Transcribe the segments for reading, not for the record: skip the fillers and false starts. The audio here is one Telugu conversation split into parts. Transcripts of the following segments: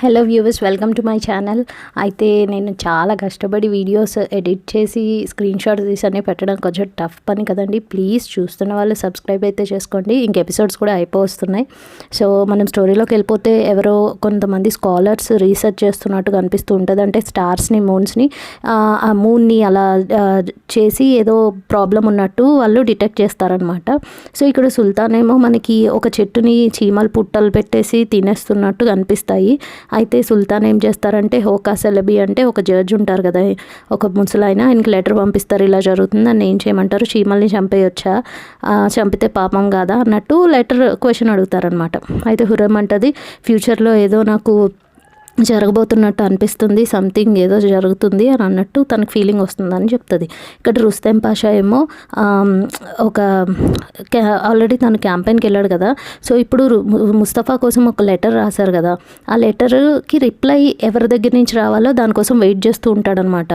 Hello viewers, welcome to my channel. అయితే నేను చాలా కష్టపడి వీడియోస్ ఎడిట్ చేసి స్క్రీన్ షాట్స్ తీసి పెట్టడం కొంచెం టఫ్ పని కదండి. ప్లీజ్ చూస్తున్న వాళ్ళు సబ్స్క్రైబ్ అయితే చేసుకోండి. ఇంక ఎపిసోడ్స్ కూడా అయిపోతున్నాయి. సో మనం స్టోరీలోకి వెళ్ళిపోతే ఎవరో కొంతమంది స్కాలర్స్ రీసెర్చ్ చేస్తున్నట్టుగా అనిపిస్తూ ఉంటుంది. అంటే స్టార్స్ని, మూన్స్ని, ఆ మూన్ని అలా చేసి ఏదో ప్రాబ్లం ఉన్నట్టు వాళ్ళు డిటెక్ట్ చేస్తారనమాట. సో ఇక్కడ సుల్తాన్ ఏమో మనకి ఒక చెట్టుని చీమలు పుట్టలు పెట్టేసి తినేస్తున్నట్టు కనిపిస్తాయి. అయితే సుల్తాన్ ఏం చేస్తారంటే, హోకా సెలబీ అంటే ఒక జడ్జ్ ఉంటారు కదా, ఒక ముసలాయన, ఆయనకి లెటర్ పంపిస్తారు, ఇలా జరుగుతుంది అని. ఏం చేయమంటారు, చీమల్ని చంపేయొచ్చా, చంపితే పాపం కాదా అన్నట్టు లెటర్ క్వశ్చన్ అడుగుతారనమాట. అయితే హుర్రం అంటది, ఫ్యూచర్లో ఏదో నాకు జరగబోతున్నట్టు అనిపిస్తుంది, సంథింగ్ ఏదో జరుగుతుంది అని అన్నట్టు తనకు ఫీలింగ్ వస్తుందని చెప్తుంది. ఇక్కడ రుస్తెం పాషా ఏమో ఆల్రెడీ తను క్యాంపెయిన్కి వెళ్ళాడు కదా, సో ఇప్పుడు ముస్తఫా కోసం ఒక లెటర్ రాశారు కదా, ఆ లెటర్కి రిప్లై ఎవరి దగ్గర నుంచి రావాలో దానికోసం వెయిట్ చేస్తూ ఉంటాడనమాట.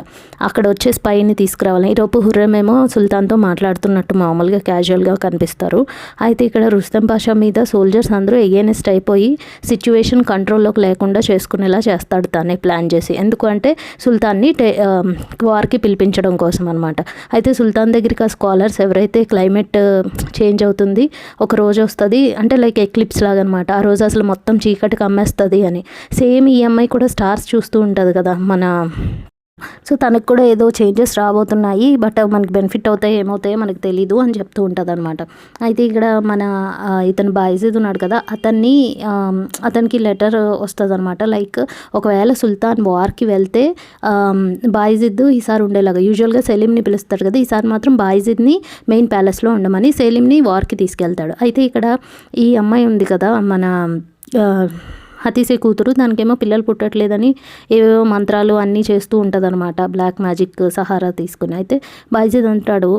అక్కడ వచ్చే స్పైని తీసుకురావాలి. ఈరోజు హుర్రం ఏమో సుల్తాన్తో మాట్లాడుతున్నట్టు మామూలుగా క్యాజువల్గా కనిపిస్తారు. అయితే ఇక్కడ రుస్తెం పాషా మీద సోల్జర్స్ అందరూ ఎగెనెస్ట్ అయిపోయి సిచ్యువేషన్ కంట్రోల్లోకి లేకుండా చేసుకునేలా చేస్తాడు తనే ప్లాన్ చేసి. ఎందుకంటే సుల్తాన్ని వార్కి పిలిపించడం కోసం అనమాట. అయితే సుల్తాన్ దగ్గరికి ఆ స్కాలర్స్ ఎవరైతే క్లైమేట్ చేంజ్ అవుతుంది, ఒక రోజు వస్తుంది అంటే లైక్ ఎక్లిప్స్ లాగా అనమాట, ఆ రోజు అసలు మొత్తం చీకటి కమ్మేస్తుంది అని. సేమ్ ఈ అమ్మాయి కూడా స్టార్స్ చూస్తూ ఉంటుంది కదా మన. సో తనకు కూడా ఏదో చేంజెస్ రాబోతున్నాయి, బట్ మనకి బెనిఫిట్ అవుతాయి ఏమవుతాయో మనకు తెలీదు అని చెప్తూ ఉంటుంది అనమాట. అయితే ఇక్కడ మన ఇతను బాయిజిద్ ఉన్నాడు కదా, అతనికి లెటర్ వస్తుంది అనమాట. లైక్ ఒకవేళ సుల్తాన్ వార్కి వెళ్తే బాయిజిద్ ఈసారి ఉండేలాగా, యూజువల్గా సెలీంని పిలుస్తాడు కదా, ఈసారి మాత్రం బాయిజిద్ని మెయిన్ ప్యాలెస్లో ఉండమని సెలీంని వార్కి తీసుకెళ్తాడు. అయితే ఇక్కడ ఈ అమ్మాయి ఉంది కదా మన హతీసే కూతురు, దానికేమో పిల్లలు పుట్టట్లేదని ఏవేవో మంత్రాలు అన్నీ చేస్తూ ఉంటుంది అనమాట, బ్లాక్ మ్యాజిక్ సహారా తీసుకుని. అయితే బాయిజిద్ అంటాడు,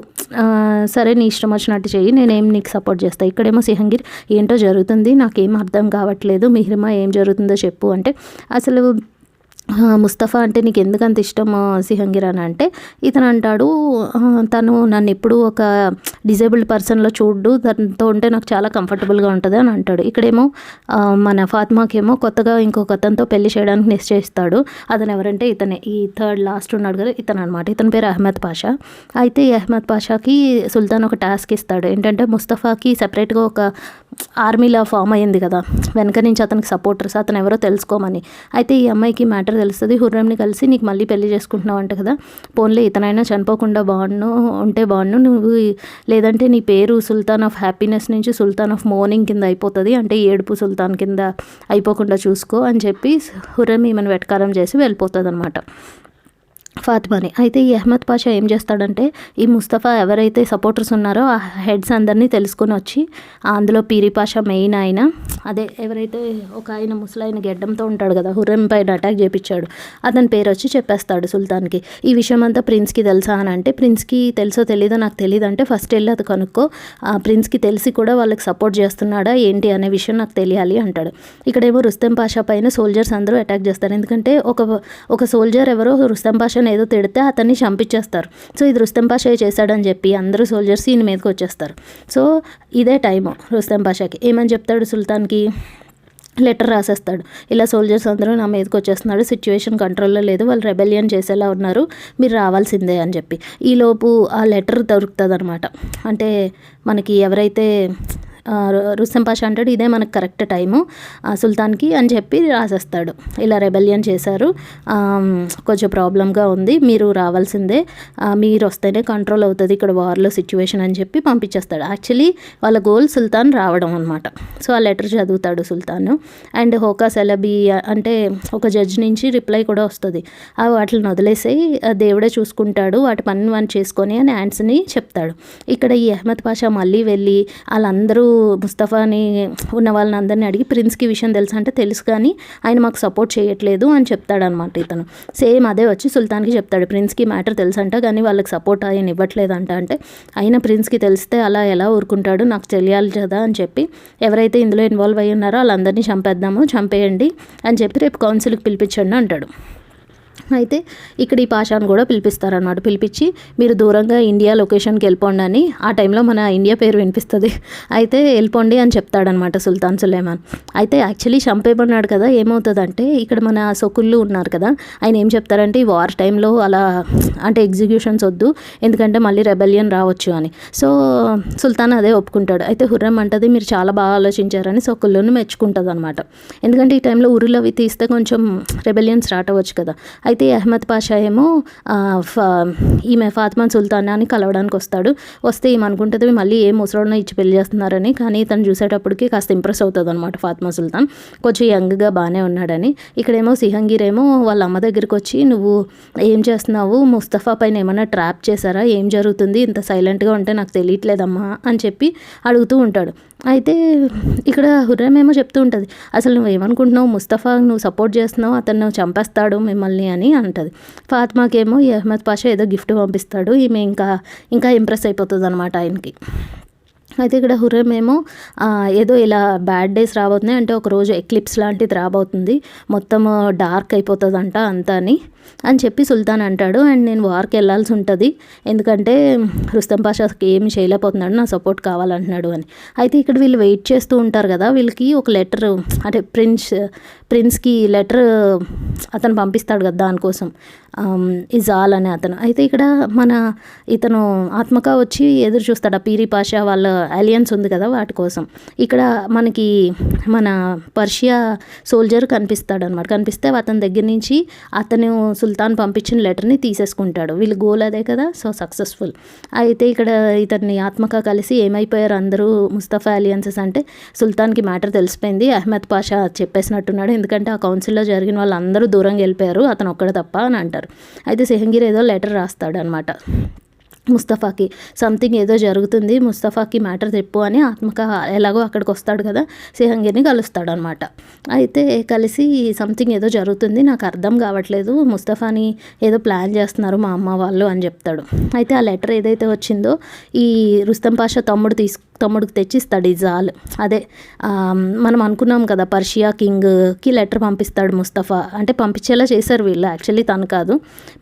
సరే నీ ఇష్టం వచ్చినట్టు చెయ్యి, నేనేం నీకు సపోర్ట్ చేస్తాను. ఇక్కడేమో సిహంగిర్, ఏంటో జరుగుతుంది, నాకేం అర్థం కావట్లేదు, మిహిర్మా ఏం జరుగుతుందో చెప్పు అంటే, అసలు ముస్తఫా అంటే నీకు ఎందుకంత ఇష్టం సిహంగిర్ అని అంటే, ఇతను అంటాడు, తను నన్ను ఎప్పుడు ఒక డిజేబుల్డ్ పర్సన్లో చూడు, తనతో ఉంటే నాకు చాలా కంఫర్టబుల్గా ఉంటుంది అని అంటాడు. ఇక్కడేమో మన ఫాతిమాకేమో కొత్తగా ఇంకొక అతనితో పెళ్లి చేయడానికి నిశ్చయిస్తాడు. అతను ఎవరంటే ఇతనే, ఈ థర్డ్ లాస్ట్ ఉన్నాడు కదా, ఇతను అనమాట. ఇతని పేరు అహ్మద్ పాషా. అయితే ఈ అహ్మద్ పాషాకి సుల్తాన్ ఒక టాస్క్ ఇస్తాడు. ఏంటంటే ముస్తఫాకి సపరేట్గా ఒక ఆర్మీలా ఫామ్ అయ్యింది కదా వెనక నుంచి అతనికి సపోర్టర్స్, అతను ఎవరో తెలుసుకోమని. అయితే ఈ అమ్మాయికి మ్యాటర్ తెలుస్తుంది. హుర్రంని కలిసి, నీకు మళ్ళీ పెళ్లి చేసుకుంటున్నావు అంట కదా, పోన్లే ఇతనైనా చనిపోకుండా ఉంటే బాగుండు, నువ్వు లేదంటే నీ పేరు సుల్తాన్ ఆఫ్ హ్యాపీనెస్ నుంచి సుల్తాన్ ఆఫ్ మోర్నింగ్ కింద అయిపోతుంది, అంటే ఏడుపు సుల్తాన్ కింద అయిపోకుండా చూసుకో అని చెప్పి హుర్రం ఈమెను వెటకారం చేసి వెళ్ళిపోతుంది అనమాట ఫాతిమాని. అయితే ఈ అహ్మద్ పాషా ఏం చేస్తాడంటే, ఈ ముస్తఫా ఎవరైతే సపోర్టర్స్ ఉన్నారో ఆ హెడ్స్ అందరినీ తెలుసుకొని వచ్చి, అందులో పీరి పాషా మెయిన్ ఆయన, అదే ఎవరైతే ఒక ఆయన ముసలాయన గెడ్డంతో ఉంటాడు కదా, హుర్రం పైన అటాక్ చేయించాడు, అతని పేరు వచ్చి చెప్పేస్తాడు సుల్తాన్కి. ఈ విషయం అంతా ప్రిన్స్కి తెలుసా అని అంటే, ప్రిన్స్కి తెలుసో తెలీదో నాకు తెలియదు అంటే, ఫస్ట్ వెళ్ళి అది కనుక్కో, ప్రిన్స్కి తెలిసి కూడా వాళ్ళకి సపోర్ట్ చేస్తున్నాడా ఏంటి అనే విషయం నాకు తెలియాలి అంటాడు. ఇక్కడేమో రుస్తెం పాషా పైన సోల్జర్స్ అందరూ అటాక్ చేస్తారు. ఎందుకంటే ఒక సోల్జర్ ఎవరో రుస్తెం పాషా ఏదో తిడితే అతన్ని చంపించేస్తారు. సో ఇది రుస్తెం పాషా చేశాడని చెప్పి అందరూ సోల్జర్స్ ఈయన మీదకి వచ్చేస్తారు. సో ఇదే టైము రుస్తెం పాషాకి ఏమని చెప్తాడు, సుల్తాన్కి లెటర్ రాసేస్తాడు, ఇలా సోల్జర్స్ అందరూ నా మీదకి వచ్చేస్తున్నాడు, సిచ్యువేషన్ కంట్రోల్లో లేదు, వాళ్ళు రెబెలియన్ చేసేలా ఉన్నారు, మీరు రావాల్సిందే అని చెప్పి. ఈలోపు ఆ లెటర్ దొరుకుతుంది అనమాట. అంటే మనకి ఎవరైతే రుస్తెం పాషా అంటాడు, ఇదే మనకు కరెక్ట్ టైము సుల్తాన్కి అని చెప్పి రాసేస్తాడు, ఇలా రెబెలియన్ చేశారు, కొంచెం ప్రాబ్లంగా ఉంది, మీరు రావాల్సిందే, మీరు వస్తేనే కంట్రోల్ అవుతుంది ఇక్కడ వార్లో సిచ్యువేషన్ అని చెప్పి పంపించేస్తాడు. యాక్చువల్లీ వాళ్ళ గోల్ సుల్తాన్ రావడం అనమాట. సో ఆ లెటర్ చదువుతాడు సుల్తాన్. అండ్ హోకా సెలబీ అంటే ఒక జడ్జ్ నుంచి రిప్లై కూడా వస్తుంది, వాటిని వదిలేసి దేవుడే చూసుకుంటాడు, వాటి పని మనం చేసుకొని అని ఆన్సర్ని చెప్తాడు. ఇక్కడ ఈ అహ్మద్ పాషా మళ్ళీ వెళ్ళి వాళ్ళందరూ ముస్తఫాని ఉన్న వాళ్ళని అందరినీ అడిగి, ప్రిన్స్కి విషయం తెలుసు అంటే తెలుసు కానీ ఆయన మాకు సపోర్ట్ చేయట్లేదు అని చెప్తాడనమాట ఇతను. సేమ్ అదే వచ్చి సుల్తాన్కి చెప్తాడు, ప్రిన్స్కి మ్యాటర్ తెలుసంట కానీ వాళ్ళకి సపోర్ట్ ఆయన ఇవ్వట్లేదంట అంటే, అయినా ప్రిన్స్కి తెలిస్తే అలా ఎలా ఊరుకుంటాడు, నాకు తెలియాలి కదా అని చెప్పి, ఎవరైతే ఇందులో ఇన్వాల్వ్ అయ్యి ఉన్నారో వాళ్ళందరినీ చంపేద్దాము, చంపేయండి అని చెప్పి రేపు కౌన్సిల్కి పిలిపించండి అంటాడు. అయితే ఇక్కడ ఈ పాషాను కూడా పిలిపిస్తారనమాట. పిలిపించి మీరు దూరంగా ఇండియా లొకేషన్కి వెళ్ళిపోండి అని, ఆ టైంలో మన ఇండియా పేరు వినిపిస్తుంది. అయితే వెళ్ళిపోండి అని చెప్తాడనమాట సుల్తాన్ సులేమాన్. అయితే యాక్చువల్లీ చంపేయమన్నాడు కదా, ఏమవుతుందంటే ఇక్కడ మన సొకుళ్ళు ఉన్నారు కదా, ఆయన ఏం చెప్తారంటే ఈ వార్ టైంలో అలా అంటే ఎగ్జిక్యూషన్స్ వద్దు, ఎందుకంటే మళ్ళీ రెబెలియన్ రావచ్చు అని. సో సుల్తాన్ అదే ఒప్పుకుంటాడు. అయితే హుర్రం అంటది మీరు చాలా బాగా ఆలోచించారని సొకుళ్ళను మెచ్చుకుంటుంది అనమాట. ఎందుకంటే ఈ టైంలో ఉరులు అవి తీస్తే కొంచెం రెబెలియన్ స్టార్ట్ అవ్వచ్చు కదా. అయితే అహ్మద్ పాషా ఏమో ఈమె ఫాతిమా సుల్తాన్ అని కలవడానికి వస్తాడు. వస్తే ఏమనుకుంటుంది మళ్ళీ ఏ ముసలోడిని ఇచ్చి పెళ్లి చేస్తున్నారని, కానీ తను చూసేటప్పటికి కాస్త ఇంప్రెస్ అవుతుంది అనమాట ఫాతిమా సుల్తాన్, కొంచెం యంగ్గా బాగానే ఉన్నాడని. ఇక్కడేమో సిహంగీర్ ఏమో వాళ్ళ అమ్మ దగ్గరికి వచ్చి నువ్వు ఏం చేస్తున్నావు, ముస్తఫా పైన ఏమైనా ట్రాప్ చేశారా, ఏం జరుగుతుంది, ఇంత సైలెంట్గా ఉంటే నాకు తెలియట్లేదమ్మా అని చెప్పి అడుగుతూ ఉంటాడు. అయితే ఇక్కడ హుర్రం ఏమో చెప్తూ ఉంటుంది అసలు నువ్వు ఏమనుకుంటున్నావు, ముస్తఫా నువ్వు సపోర్ట్ చేస్తున్నావు, అతను చంపేస్తాడు మిమ్మల్ని అని అంటది. ఫాతిమాకేమో ఈ అహ్మద్ పాషా ఏదో గిఫ్ట్ పంపిస్తాడు, ఈమె ఇంకా ఇంప్రెస్ అయిపోతుంది అనమాట ఆయనకి. అయితే ఇక్కడ హుర్రం ఏమో ఏదో ఇలా బ్యాడ్ డేస్ రాబోతున్నాయి, అంటే ఒకరోజు ఎక్లిప్స్ లాంటిది రాబోతుంది, మొత్తం డార్క్ అయిపోతుందంట అంతా అని చెప్పి సుల్తాన్ అంటాడు. అండ్ నేను వార్కి వెళ్ళాల్సి ఉంటుంది, ఎందుకంటే రుస్తం పాషాకి ఏమి చేయలేకపోతున్నాడు, నా సపోర్ట్ కావాలంటున్నాడు అని. అయితే ఇక్కడ వీళ్ళు వెయిట్ చేస్తూ ఉంటారు కదా, వీళ్ళకి ఒక లెటర్ అంటే ప్రిన్స్కి లెటర్ అతను పంపిస్తాడు కదా దానికోసం, ఇజాల్ అనే అతను. అయితే ఇక్కడ ఇతను ఆత్మక వచ్చి ఎదురు చూస్తాడు ఆ పీరీ పాషా వాళ్ళ అలియన్స్ ఉంది కదా వాటి కోసం. ఇక్కడ మనకి మన పర్షియా సోల్జర్ కనిపిస్తాడు అనమాట. కనిపిస్తే అతని దగ్గర నుంచి అతను సుల్తాన్ పంపించిన లెటర్ని తీసేసుకుంటాడు. వీళ్ళు గోల్ అదే కదా, సో సక్సెస్ఫుల్. అయితే ఇక్కడ ఇతన్ని ఆత్మక కలిసి ఏమైపోయారు అందరూ ముస్తఫా అలియన్సెస్ అంటే సుల్తాన్కి మ్యాటర్ తెలిసిపోయింది, అహ్మద్ పాషా చెప్పేసినట్టున్నాడు, ఎందుకంటే ఆ కౌన్సిల్లో జరిగిన వాళ్ళందరూ దూరంగా వెళ్ళిపోయారు, అతను ఒక్కడ తప్ప అని అంటారు. అయితే సిహంగీర్ ఏదో లెటర్ రాస్తాడు అనమాట ముస్తఫాకి, సంథింగ్ ఏదో జరుగుతుంది, ముస్తఫాకి మ్యాటర్ చెప్పు అని. ఆత్మక ఎలాగో అక్కడికి వస్తాడు కదా, సిహంగీర్ని కలుస్తాడు అనమాట. అయితే కలిసి సంథింగ్ ఏదో జరుగుతుంది, నాకు అర్థం కావట్లేదు, ముస్తఫాని ఏదో ప్లాన్ చేస్తున్నారు మా అమ్మ వాళ్ళు అని చెప్తాడు. అయితే ఆ లెటర్ ఏదైతే వచ్చిందో ఈ రుస్తం పాషా తమ్ముడికి తెచ్చిస్తాడు ఇజాల్. అదే మనం అనుకున్నాం కదా పర్షియా కింగ్కి లెటర్ పంపిస్తాడు ముస్తఫా, అంటే పంపించేలా చేశారు వీళ్ళు, యాక్చువల్లీ తను కాదు,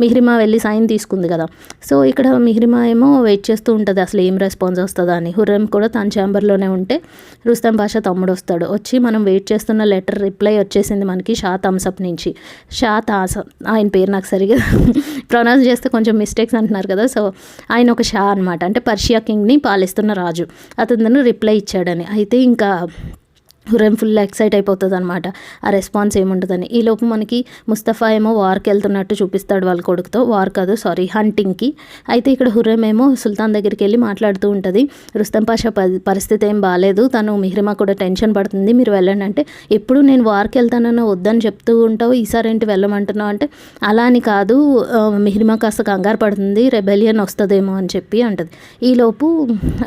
మిహ్రిమా వెళ్ళి సైన్ తీసుకుంది కదా. సో ఇక్కడ మిహ్రిమా ఏమో వెయిట్ చేస్తూ ఉంటుంది అసలు ఏం రెస్పాన్స్ వస్తుందా అని. హుర్రం కూడా తన ఛాంబర్లోనే ఉంటే రుస్తం పాషా తమ్ముడు వస్తాడు. వచ్చి మనం వెయిట్ చేస్తున్న లెటర్ రిప్లై వచ్చేసింది మనకి షా థమ్సప్ నుంచి. షా ఆయన పేరు నాకు సరిగా ప్రొనౌన్స్ చేస్తే కొంచెం మిస్టేక్స్ అంటున్నారు కదా, సో ఆయన ఒక షా అనమాట, అంటే పర్షియా కింగ్ని పాలిస్తున్న రాజు, అతను రిప్లై ఇచ్చాడని. అయితే ఇంకా హుర్రం ఫుల్ ఎక్సైట్ అయిపోతుంది అనమాట ఆ రెస్పాన్స్ ఏముంటుందని. ఈలోపు మనకి ముస్తఫా ఏమో వార్కి వెళ్తున్నట్టు చూపిస్తాడు వాళ్ళ కొడుకుతో, వార్ కాదు సారీ హంటింగ్కి. అయితే ఇక్కడ హుర్రం ఏమో సుల్తాన్ దగ్గరికి వెళ్ళి మాట్లాడుతూ ఉంటుంది, రుస్తం పాషా పరిస్థితి ఏం బాగాలేదు, తను మిహ్రిమా కూడా టెన్షన్ పడుతుంది, మీరు వెళ్ళండి అంటే, ఎప్పుడు నేను వార్కి వెళ్తానన్నా వద్దని చెప్తూ ఉంటావు, ఈసారి ఏంటి వెళ్ళమంటున్నావు అంటే, అలా అని కాదు మిహ్రిమా కాస్త కంగారు పడుతుంది, రెబెలియన్ వస్తుందేమో అని చెప్పి అంటది. ఈలోపు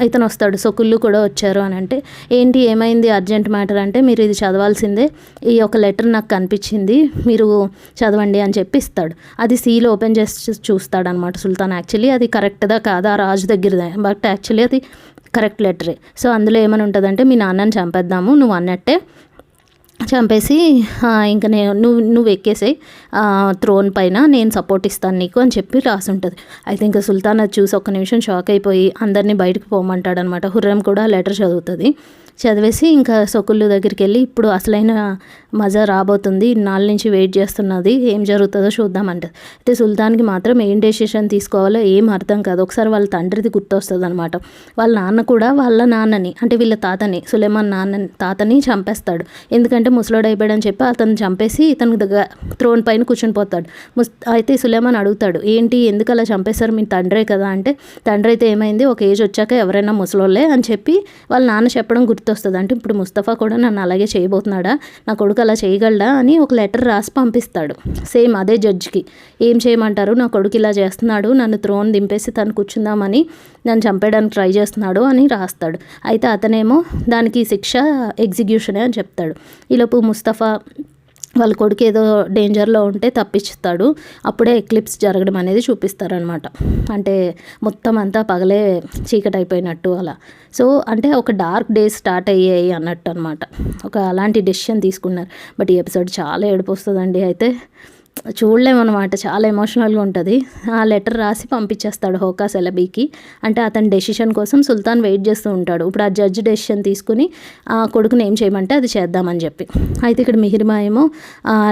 ఇతను వస్తాడు, సొకుళ్ళు కూడా వచ్చారు అని అంటే, ఏంటి ఏమైంది అర్జెంట్ మ్యాటర్ అంటే, మీరు ఇది చదవాల్సిందే, ఈ ఒక లెటర్ నాకు కనిపించింది, మీరు చదవండి అని చెప్పి ఇస్తాడు. అది సీల్ ఓపెన్ చేసి చూస్తాడు అనమాట సుల్తాన్. యాక్చువల్లీ అది కరెక్ట్దా కాదా రాజు దగ్గరదే, బట్ యాక్చువల్లీ అది కరెక్ట్ లెటరే. సో అందులో ఏమని ఉంటుందంటే, మీ నాన్నని చంపేద్దాము, నువ్వు అన్నట్టే చంపేసి ఇంకా నువ్వు ఎక్కేసాయి థ్రోన్ పైన, నేను సపోర్ట్ ఇస్తాను నీకు అని చెప్పి రాసి ఉంటుంది. అయితే ఇంకా సుల్తాన్ అది చూసి ఒక్క నిమిషం షాక్ అయిపోయి అందరినీ బయటకు పోమంటాడు అనమాట. హుర్రం కూడా లెటర్ చదువుతుంది. చదివేసి ఇంకా సొకుళ్ళు దగ్గరికి వెళ్ళి ఇప్పుడు అసలైన మజా రాబోతుంది, ఇన్నాళ్ళ నుంచి వెయిట్ చేస్తున్నది, ఏం జరుగుతుందో చూద్దామంటే. అయితే సుల్తాన్కి మాత్రం ఏం డెసిషన్ తీసుకోవాలో ఏం అర్థం కాదు. ఒకసారి వాళ్ళ తండ్రిది గుర్తొస్తుంది అనమాట. వాళ్ళ నాన్న కూడా వాళ్ళ నాన్నని అంటే వీళ్ళ తాతని, సులేమాన్ తాతని చంపేస్తాడు. ఎందుకంటే ముసలోడు అయిపోయాడని చెప్పి అతను చంపేసి ఇతను దగ్గర థ్రోన్ పైన కూర్చొని పోతాడు. అయితే సులేమాన్ అడుగుతాడు, ఏంటి ఎందుకు అలా చంపేశారు, మీ తండ్రే కదా అంటే, తండ్రి అయితే ఏమైంది, ఒక ఏజ్ వచ్చాక ఎవరైనా ముసలోళ్ళే అని చెప్పి వాళ్ళ నాన్న చెప్పడం గుర్తొస్తుంది. అంటే ఇప్పుడు ముస్తఫా కూడా నన్ను అలాగే చేయబోతున్నాడా, నా కొడుకు అలా చేయగలడా అని ఒక లెటర్ రాసి పంపిస్తాడు సేమ్ అదే జడ్జికి. ఏం చేయమంటారు, నా కొడుకు ఇలా చేస్తున్నాడు, నన్ను థ్రోన్ దింపేసి తను కూర్చుందామని నన్ను చంపేయడానికి ట్రై చేస్తున్నాడు అని రాస్తాడు. అయితే అతనేమో దానికి శిక్ష ఎగ్జిక్యూషనే అని చెప్తాడు. ఈలోపు ముస్తఫా వాళ్ళ కొడుకు ఏదో డేంజర్లో ఉంటే తప్పించుతాడు. అప్పుడే ఎక్లిప్స్ జరగడం అనేది చూపిస్తారనమాట. అంటే మొత్తం అంతా పగలే చీకటి అయిపోయినట్టు అలా. సో అంటే ఒక డార్క్ డేస్ స్టార్ట్ అయ్యాయి అన్నట్టు అనమాట. ఒక అలాంటి డెసిషన్ తీసుకున్నారు. బట్ ఈ ఎపిసోడ్ చాలా ఏడుపు వస్తుందండి. అయితే చూడలేమన్నమాట. చాలా ఎమోషనల్‌గా ఉంటది. ఆ లెటర్ రాసి పంపించేస్తాడు హోకా సెలబీకి. అంటే అతని డెసిషన్ కోసం సుల్తాన్ వెయిట్ చేస్తూ ఉంటాడు. ఇప్పుడు ఆ జడ్జ్ డెసిషన్ తీసుకుని ఆ కొడుకుని ఏం చేయమంటే అది చేద్దామని చెప్పి. అయితే ఇక్కడ మిహిర్మా ఏమో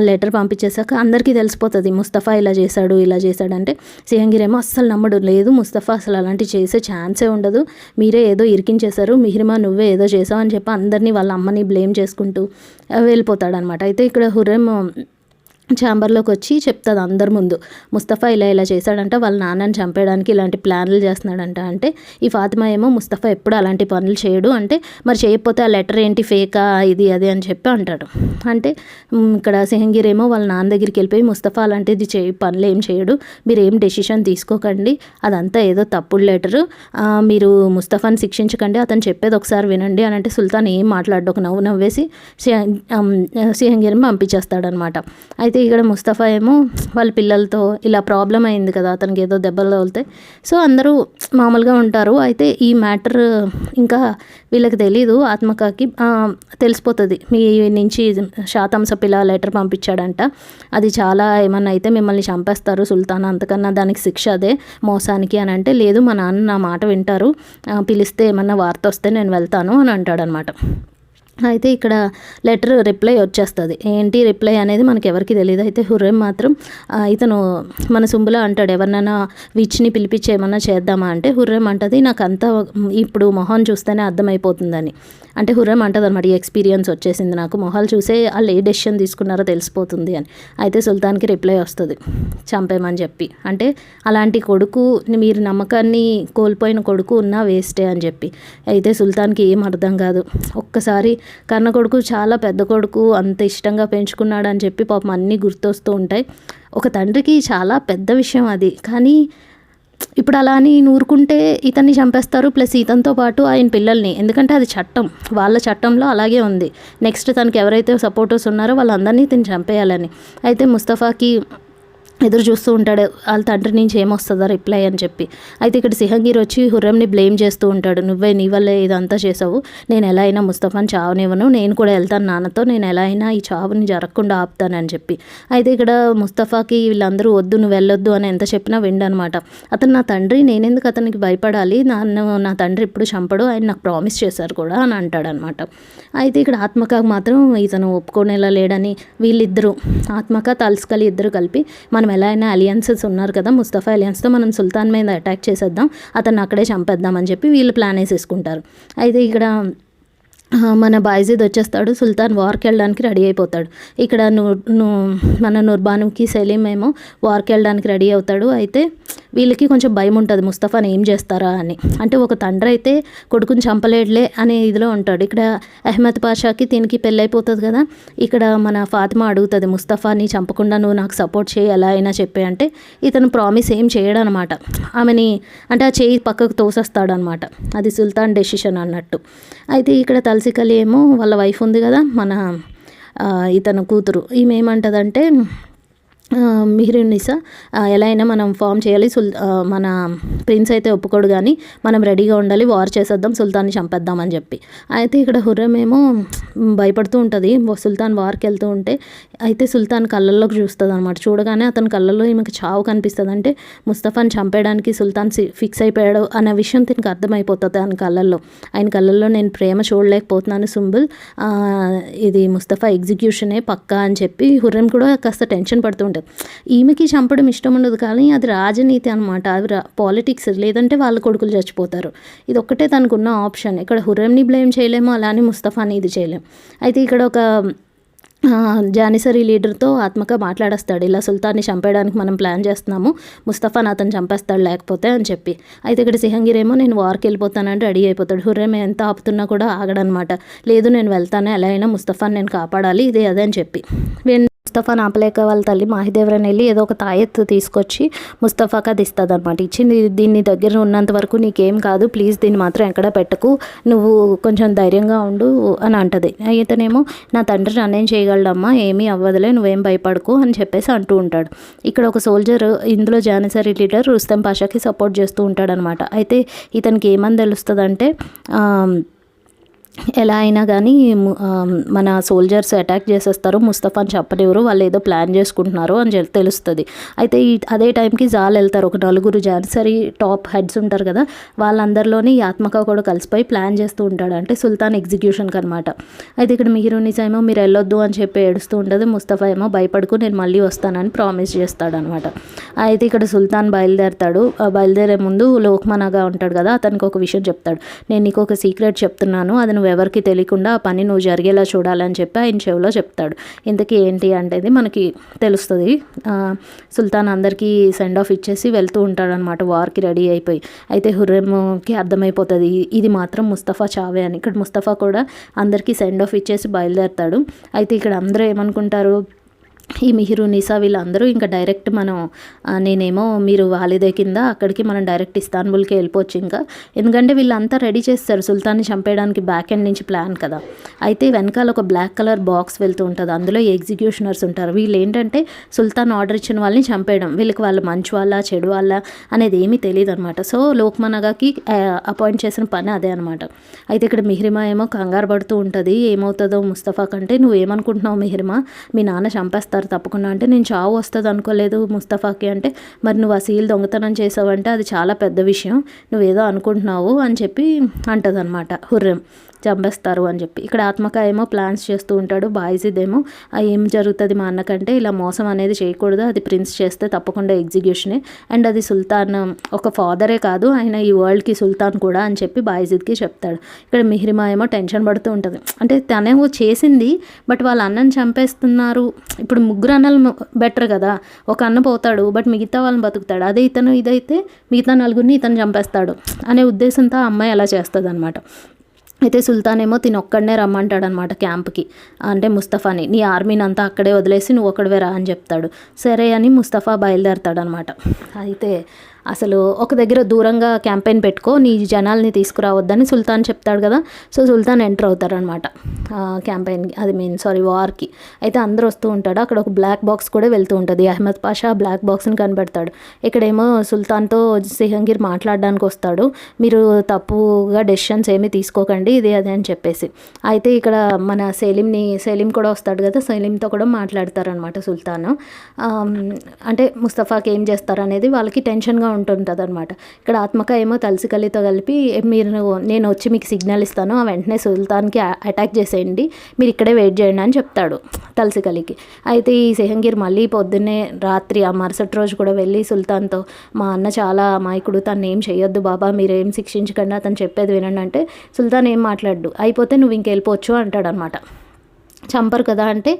లెటర్ పంపించేసాక అందరికీ తెలిసిపోతుంది ముస్తఫా ఇలా చేశాడు, ఇలా చేశాడంటే సిహంగీర్ ఏమో అస్సలు నమ్మడు. లేదు ముస్తఫా అసలు అలాంటివి చేసే ఛాన్సే ఉండదు. మీరే ఏదో ఇరికించేశారు. మిహిర్మా నువ్వే ఏదో చేసావు అని చెప్పి అందరినీ వాళ్ళ అమ్మని బ్లేమ్ చేసుకుంటూ వెళ్ళిపోతాడనమాట. అయితే ఇక్కడ హుర్రెం ఛాంబర్లోకి వచ్చి చెప్తుంది అందరి ముందు, ముస్తఫా ఇలా ఇలా చేశాడంట, వాళ్ళ నాన్నని చంపేయడానికి ఇలాంటి ప్లాన్లు చేస్తున్నాడంట. అంటే ఈ ఫాతిమా ఏమో ముస్తఫా ఎప్పుడు అలాంటి పనులు చేయడు, అంటే మరి చేయకపోతే ఆ లెటర్ ఏంటి ఫేకా ఇది అది అని చెప్పి అంటాడు. అంటే ఇక్కడ సిహంగీర్ ఏమో వాళ్ళ నాన్న దగ్గరికి వెళ్ళిపోయి ముస్తఫా అలాంటిది పనులు ఏం చేయడు, మీరు ఏం డెసిషన్ తీసుకోకండి, అదంతా ఏదో తప్పుడు లెటరు, మీరు ముస్తఫాని శిక్షించకండి, అతను చెప్పేది ఒకసారి వినండి అని అంటే సుల్తాన్ ఏం మాట్లాడు, ఒక నవ్వు నవ్వేసి సిహంగీర్ని పంపించేస్తాడనమాట. అయితే ఇక్కడ ముస్తఫా ఏమో వాళ్ళ పిల్లలతో ఇలా ప్రాబ్లం అయింది కదా, అతనికి ఏదో దెబ్బలు తగులుతాయి, సో అందరూ మామూలుగా ఉంటారు. అయితే ఈ మ్యాటర్ ఇంకా వీళ్ళకి తెలీదు, ఆత్మకాకి తెలిసిపోతుంది మీ నుంచి శాతంసపు ఇలా లెటర్ పంపించాడంట, అది చాలా ఏమన్నా అయితే మిమ్మల్ని చంపేస్తారు సుల్తాన్, అంతకన్నా దానికి శిక్ష అదే మోసానికి అని అంటే, లేదు మా నాన్న నా మాట వింటారు, పిలిస్తే ఏమన్నా వార్త వస్తే నేను వెళ్తాను అని అంటాడనమాట. అయితే ఇక్కడ లెటర్ రిప్లై వచ్చేస్తుంది. ఏంటి రిప్లై అనేది మనకి ఎవరికి తెలియదు. అయితే హుర్రెం మాత్రం ఇతను మన సుంబులా అంటాడు, ఎవరినైనా విచ్ని పిలిపించి ఏమన్నా చేద్దామా అంటే హుర్రెం అంటది నాకు అంతా ఇప్పుడు మొహం చూస్తేనే అర్థమైపోతుందని. అంటే హుర్రెం అంటది అనమాట, ఈ ఎక్స్పీరియన్స్ వచ్చేసింది నాకు, మొహాలు చూసే వాళ్ళు ఏ డెసిషన్ తీసుకున్నారో తెలిసిపోతుంది అని. అయితే సుల్తాన్కి రిప్లై వస్తుంది చంపేమని చెప్పి. అంటే అలాంటి కొడుకు, మీరు నమ్మకాన్ని కోల్పోయిన కొడుకు ఉన్నా వేస్టే అని చెప్పి. అయితే సుల్తాన్కి ఏం అర్థం కాదు. ఒక్కసారి కన్న కొడుకు చాలా పెద్ద కొడుకు, అంత ఇష్టంగా పెంచుకున్నాడు అని చెప్పి పాపం అన్నీ గుర్తొస్తూ ఉంటాయి. ఒక తండ్రికి చాలా పెద్ద విషయం అది. కానీ ఇప్పుడు అలా అని నూరుకుంటే ఇతన్ని చంపేస్తారు, ప్లస్ ఇతనితో పాటు ఆయన పిల్లల్ని, ఎందుకంటే అది చట్టం, వాళ్ళ చట్టంలో అలాగే ఉంది. నెక్స్ట్ తనకి ఎవరైతే సపోర్టర్స్ ఉన్నారో వాళ్ళందరినీ తిని చంపేయాలని. అయితే ముస్తఫాకి ఎదురు చూస్తూ ఉంటాడు వాళ్ళ తండ్రి నుంచి ఏమొస్తుందో రిప్లై అని చెప్పి. అయితే ఇక్కడ సిహంగీర్ వచ్చి హుర్రెంని బ్లేమ్ చేస్తూ ఉంటాడు, నువ్వే నీ వల్లే ఇదంతా చేసావు, నేను ఎలా అయినా ముస్తఫాని చావనివ్వను, నేను కూడా వెళ్తాను నాన్నతో, నేను ఎలా అయినా ఈ చావుని జరగకుండా ఆపుతానని చెప్పి. అయితే ఇక్కడ ముస్తఫాకి వీళ్ళందరూ వద్దు నువ్వు వెళ్ళొద్దు అని ఎంత చెప్పినా విండనమాట. అతను నా తండ్రి, నేనెందుకు అతనికి భయపడాలి, నా తండ్రి ఇప్పుడు చంపడు, ఆయన నాకు ప్రామిస్ చేశారు కూడా అని అంటాడనమాట. అయితే ఇక్కడ ఆత్మకాకు మాత్రం ఇతను ఒప్పుకోనేలా లేడని వీళ్ళిద్దరూ ఆత్మక తల్స్కలి ఇద్దరు కలిపి మనం ఎలా అయినా అలియన్సెస్ ఉన్నారు కదా, ముస్తఫా అలియన్స్తో మనం సుల్తాన్ మీద అటాక్ చేసేద్దాం, అతన్ని అక్కడే చంపేద్దాం అని చెప్పి వీళ్ళు ప్లాన్ వేసేసుకుంటారు. అయితే ఇక్కడ మన బాయిజీద్ వచ్చేస్తాడు, సుల్తాన్ వార్కి వెళ్ళడానికి రెడీ అయిపోతాడు. ఇక్కడ మన నుర్బానుకి సెలీం ఏమో వార్కి వెళ్ళడానికి రెడీ అవుతాడు. అయితే వీళ్ళకి కొంచెం భయం ఉంటుంది ముస్తఫాని ఏం చేస్తారా అని. అంటే ఒక తండ్రి అయితే కొడుకుని చంపలేడులే అనే ఇదిలో ఉంటాడు. ఇక్కడ అహ్మద్ పాషాకి దీనికి పెళ్ళైపోతుంది కదా, ఇక్కడ మన ఫాతిమా అడుగుతుంది ముస్తఫాని చంపకుండా నువ్వు నాకు సపోర్ట్ చేయి ఎలా అయినా చెప్పే అంటే ఇతను ప్రామిస్ ఏం చేయడనమాట. ఆమెని అంటే ఆ చేయి పక్కకు తోసేస్తాడనమాట, అది సుల్తాన్ డెసిషన్ అన్నట్టు. అయితే ఇక్కడ తల్సికలి ఏమో వాళ్ళ వైఫ్ ఉంది కదా మన ఇతను కూతురు, ఈమె ఏమంటుందంటే మిహిరునిసా ఎలా అయినా మనం ఫామ్ చేయాలి, మన ప్రిన్స్ అయితే ఒప్పుకోడు కానీ మనం రెడీగా ఉండాలి, వార్ చేసేద్దాం, సుల్తాన్ని చంపేద్దామని చెప్పి. అయితే ఇక్కడ హుర్రెం ఏమో భయపడుతూ ఉంటుంది సుల్తాన్ వార్కి వెళ్తూ ఉంటే. అయితే సుల్తాన్ కళ్ళల్లోకి చూస్తుంది అనమాట, చూడగానే అతని కళ్ళల్లో ఈమెకి చావు కనిపిస్తుంది. అంటే ముస్తఫాని చంపేయడానికి సుల్తాన్ ఫిక్స్ అయిపోయాడు అనే విషయం దీనికి అర్థమైపోతుంది ఆయన కళ్ళల్లో. ఆయన కళ్ళల్లో నేను ప్రేమ చూడలేకపోతున్నాను సుంబుల్, ఇది ముస్తఫా ఎగ్జిక్యూషనే పక్కా అని చెప్పి హుర్రెం కూడా కాస్త టెన్షన్ పడుతూ ఉంటుంది. ఈమెకి చంపడం ఇష్టం ఉండదు కానీ అది రాజనీతి అనమాట, అది పాలిటిక్స్, లేదంటే వాళ్ళ కొడుకులు చచ్చిపోతారు, ఇది ఒక్కటే తనకున్న ఆప్షన్. ఇక్కడ హుర్రెంని బ్లేమ్ చేయలేము, అలానే ముస్తఫాని ఇది చేయలేము. అయితే ఇక్కడ ఒక జానిసరీ లీడర్తో ఆత్మక మాట్లాడేస్తాడు, ఇలా సుల్తాన్ని చంపేయడానికి మనం ప్లాన్ చేస్తున్నాము, ముస్తఫాని అతను చంపేస్తాడు లేకపోతే అని చెప్పి. అయితే ఇక్కడ సిహంగీర్ ఏమో నేను వార్కి వెళ్ళిపోతానంటే రెడీ అయిపోతాడు. హుర్రెం ఎంత ఆపుతున్నా కూడా ఆగడనమాట, లేదు నేను వెళ్తాను, ఎలా అయినా ముస్తఫాని నేను కాపాడాలి, ఇదే అదే అని చెప్పి. ముస్తఫాని ఆపలేక వాళ్ళ తల్లి మాహిదేవ్రని వెళ్ళి ఏదో ఒక తాయెత్తు తీసుకొచ్చి ముస్తఫాకి అది ఇస్తుంది అనమాట. ఇచ్చింది దీన్ని దగ్గర ఉన్నంత వరకు నీకేం కాదు, ప్లీజ్ దీన్ని మాత్రం ఎక్కడ పెట్టకు, నువ్వు కొంచెం ధైర్యంగా ఉండు అని అంటది. అయితేనేమో నా తండ్రి నన్నేం చేయగలడమ్మా, ఏమీ అవ్వదులే, నువ్వేం భయపడకు అని చెప్పేసి అంటూ ఉంటాడు. ఇక్కడ ఒక సోల్జర్ ఇందులో జానిసరీ లీడర్ రుస్తం పాషాకి సపోర్ట్ చేస్తూ ఉంటాడనమాట. అయితే ఇతనికి ఏమని తెలుస్తుందంటే ఎలా అయినా కానీ మన సోల్జర్స్ అటాక్ చేసేస్తారు, ముస్తఫాని చెప్పనివ్వరు, వాళ్ళు ఏదో ప్లాన్ చేసుకుంటున్నారు అని తెలుస్తుంది. అయితే అదే టైంకి జాల్ వెళ్తారు, ఒక నలుగురు జాన్సరీ టాప్ హెడ్స్ ఉంటారు కదా, వాళ్ళందరిలోని ఈ ఆత్మక కూడా కలిసిపోయి ప్లాన్ చేస్తూ ఉంటాడు, అంటే సుల్తాన్ ఎగ్జిక్యూషన్కి అనమాట. అయితే ఇక్కడ మిహిరునిసా ఏమో మీరు వెళ్ళొద్దు అని చెప్పి ఏడుస్తూ ఉంటుంది, ముస్తఫా ఏమో భయపడుకు నేను మళ్ళీ వస్తానని ప్రామిస్ చేస్తాడు అనమాట. అయితే ఇక్కడ సుల్తాన్ బయలుదేరతాడు, బయలుదేరే ముందు లోక్మనగా ఉంటాడు కదా, అతనికి ఒక విషయం చెప్తాడు, నేను నీకు ఒక సీక్రెట్ చెప్తున్నాను, అది నువ్వు ఎవరికి తెలియకుండా ఆ పని నువ్వు జరిగేలా చూడాలని చెప్పి ఆయన చెవిలో చెప్తాడు. ఇంతకీ ఏంటి అంటే మనకి తెలుస్తుంది. సుల్తాన్ అందరికీ సెండ్ ఆఫ్ ఇచ్చేసి వెళ్తూ ఉంటాడనమాట వార్కి రెడీ అయిపోయి. అయితే హుర్రెంకి అర్థమైపోతుంది ఇది మాత్రం ముస్తఫా చావే అని. ఇక్కడ ముస్తఫా కూడా అందరికీ సెండ్ ఆఫ్ ఇచ్చేసి బయలుదేరతాడు. అయితే ఇక్కడ అందరూ ఏమనుకుంటారు, ఈ మిహిరునిసా వీళ్ళందరూ ఇంకా డైరెక్ట్ మనం నేనేమో మీరు వాలిదే కింద అక్కడికి మనం డైరెక్ట్ ఇస్తాన్బుల్కి వెళ్ళిపోవచ్చు ఇంకా, ఎందుకంటే వీళ్ళంతా రెడీ చేస్తారు సుల్తాన్ని చంపేయడానికి బ్యాక్ ఎండ్ నుంచి ప్లాన్ కదా. అయితే వెనకాల ఒక బ్లాక్ కలర్ బాక్స్ వెళ్తూ ఉంటుంది, అందులో ఎగ్జిక్యూషనర్స్ ఉంటారు. వీళ్ళు ఏంటంటే సుల్తాన్ ఆర్డర్ ఇచ్చిన వాళ్ళని చంపేయడం, వీళ్ళకి వాళ్ళు మంచి వాళ్ళ చెడు వాళ్ళ అనేది ఏమీ తెలియదు అనమాట. సో లోక్మనగాకి అపాయింట్ చేసిన పని అదే అనమాట. అయితే ఇక్కడ మిహ్రిమా ఏమో కంగారు పడుతూ ఉంటుంది, ఏమవుతుందో ముస్తఫా కంటే, నువ్వేమనుకుంటున్నావు మిహ్రిమా, మీ నాన్న చంపేస్తారు తప్పకుండా అంటే, నేను చావు వస్తుంది అనుకోలేదు ముస్తఫాకి అంటే, మరి నువ్వు ఆ సీల్ దొంగతనం చేసావంటే అది చాలా పెద్ద విషయం, నువ్వేదో అనుకుంటున్నావు అని చెప్పి అంటది అనమాట హుర్రెం, చంపేస్తారు అని చెప్పి. ఇక్కడ ఆత్మక ఏమో ప్లాన్స్ చేస్తూ ఉంటాడు, బాయిజిద్ ఏమో ఏం జరుగుతుంది మా అన్నకంటే ఇలా మోసం అనేది చేయకూడదు, అది ప్రిన్స్ చేస్తే తప్పకుండా ఎగ్జిక్యూషనే, అండ్ అది సుల్తాన్ ఒక ఫాదరే కాదు ఆయన ఈ వరల్డ్కి సుల్తాన్ కూడా అని చెప్పి బాయిజిద్కి చెప్తాడు. ఇక్కడ మిహ్రిమా ఏమో టెన్షన్ పడుతూ ఉంటుంది, అంటే తనేమో చేసింది బట్ వాళ్ళ అన్నని చంపేస్తున్నారు, ఇప్పుడు ముగ్గురు అన్నలు బెటర్ కదా, ఒక అన్న పోతాడు బట్ మిగతా వాళ్ళని బతుకుతాడు, అదే ఇతను ఇదైతే మిగతా నలుగురిని ఇతను చంపేస్తాడు అనే ఉద్దేశంతో ఆ అమ్మాయి అలా చేస్తుంది అనమాట. అయితే సుల్తాన్ ఏమో తిని ఒక్కడనే రమ్మంటాడు అనమాట క్యాంప్కి, అంటే ముస్తఫాని, నీ ఆర్మీని అంతా అక్కడే వదిలేసి నువ్వు ఒక్కడివే రా అని చెప్తాడు. సరే అని ముస్తఫా బయలుదేరతాడు అనమాట. అయితే అసలు ఒక దగ్గర దూరంగా క్యాంపెయిన్ పెట్టుకో, నీ జనాల్ని తీసుకురావద్దని సుల్తాన్ చెప్తాడు కదా. సో సుల్తాన్ ఎంటర్ అవుతారనమాట క్యాంపెయిన్కి, అది వార్కి. అయితే అందరూ వస్తూ ఉంటాడు, అక్కడ ఒక బ్లాక్ బాక్స్ కూడా వెళ్తూ ఉంటుంది, అహ్మద్ పాషా బ్లాక్ బాక్స్ని కనిపెడతాడు. ఇక్కడేమో సుల్తాన్తో సిహంగీర్ మాట్లాడడానికి వస్తాడు, మీరు తప్పుగా డెసిషన్స్ ఏమీ తీసుకోకండి ఇది అదే అని చెప్పేసి. అయితే ఇక్కడ మన సెలీం కూడా వస్తాడు కదా, సెలీంతో కూడా మాట్లాడతారనమాట సుల్తాన్, అంటే ముస్తఫాకి ఏం చేస్తారు అనేది వాళ్ళకి టెన్షన్గా ఉంటుంటుంది అనమాట. ఇక్కడ ఆత్మక ఏమో తలసికలితో కలిపి నేను వచ్చి మీకు సిగ్నల్ ఇస్తాను, ఆ వెంటనే సుల్తాన్కి అటాక్ చేసేయండి, మీరు ఇక్కడే వెయిట్ చేయండి అని చెప్తాడు తలసికలికి. అయితే ఈ సిహంగీర్ మళ్ళీ పొద్దున్నే రాత్రి ఆ మరుసటి రోజు కూడా వెళ్ళి సుల్తాన్తో, మా అన్న చాలా అమాయకుడు, తను ఏం చేయొద్దు బాబా, మీరేం శిక్షించకండి, అతను చెప్పేది వినండి అంటే సుల్తాన్ ఏం మాట్లాడు, అయిపోతే నువ్వు ఇంకెళ్ళిపోవచ్చు అంటాడు అనమాట. చంపరు కదా అంటే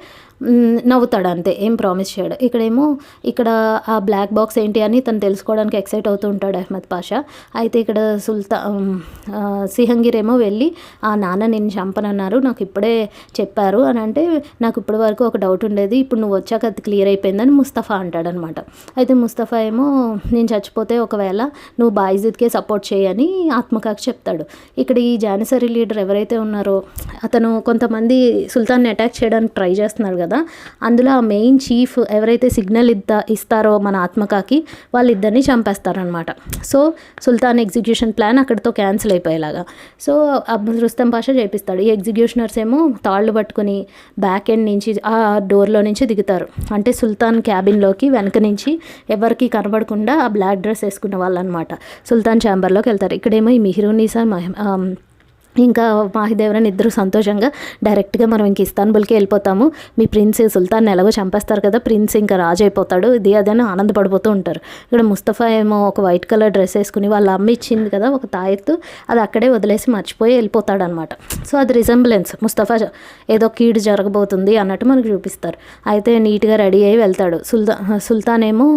నవ్వుతాడు అంతే, ఏం ప్రామిస్ చేయడు. ఇక్కడ ఆ బ్లాక్ బాక్స్ ఏంటి అని తను తెలుసుకోవడానికి ఎక్సైట్ అవుతూ ఉంటాడు అహ్మద్ పాషా. అయితే ఇక్కడ సిహంగీర్ ఏమో వెళ్ళి, ఆ నాన్న నిన్ను చంపనన్నారు, నాకు ఇప్పుడే చెప్పారు అని అంటే, నాకు ఇప్పటి వరకు ఒక డౌట్ ఉండేది, ఇప్పుడు నువ్వు వచ్చాక అది క్లియర్ అయిపోయిందని ముస్తఫా అంటాడనమాట. అయితే ముస్తఫా ఏమో నేను చచ్చిపోతే ఒకవేళ నువ్వు బాయిజిద్కే సపోర్ట్ చేయని ఆత్మకాకి చెప్తాడు. ఇక్కడ ఈ జానిసరీ లీడర్ ఎవరైతే ఉన్నారో అతను కొంతమంది సుల్తాన్ని అటాక్ చేయడానికి ట్రై చేస్తున్నారు కదా, అందులో ఆ మెయిన్ చీఫ్ ఎవరైతే సిగ్నల్ ఇస్తారో మన ఆత్మకాకి, వాళ్ళిద్దరిని చంపేస్తారనమాట. సో సుల్తాన్ ఎగ్జిక్యూషన్ ప్లాన్ అక్కడితో క్యాన్సిల్ అయిపోయేలాగా. సో రుస్తమ్ పాషా చేపిస్తాడు. ఈ ఎగ్జిక్యూషనర్స్ ఏమో తాళ్ళు పట్టుకుని బ్యాక్ ఎండ్ నుంచి ఆ డోర్లో నుంచి దిగుతారు, అంటే సుల్తాన్ క్యాబిన్లోకి వెనక నుంచి ఎవరికి కనబడకుండా ఆ బ్లాక్ డ్రెస్ వేసుకున్న వాళ్ళు అనమాట సుల్తాన్ ఛాంబర్లోకి వెళ్తారు. ఇక్కడేమో ఈ మిహిరునిసా ఇంకా మాహిదేవరన్ ఇద్దరు సంతోషంగా డైరెక్ట్గా మనం ఇంక ఇస్తాన్బుల్కి వెళ్ళిపోతాము, మీ ప్రిన్స్ సుల్తాన్ ఎలాగో చంపేస్తారు కదా, ప్రిన్స్ ఇంకా రాజు అయిపోతాడు, ఇది అదని ఆనందపడిపోతూ ఉంటారు. ఇక్కడ ముస్తఫా ఏమో ఒక వైట్ కలర్ డ్రెస్ వేసుకుని వాళ్ళ అమ్మ ఇచ్చింది కదా ఒక తాయెత్తు, అది అక్కడే వదిలేసి మర్చిపోయి వెళ్ళిపోతాడు అనమాట. సో అది రిజంబ్లెన్స్, ముస్తఫా ఏదో కీడు జరగబోతుంది అన్నట్టు మనకు చూపిస్తారు. అయితే నీట్గా రెడీ అయ్యి వెళ్తాడు. సుల్తాన్ ఏమో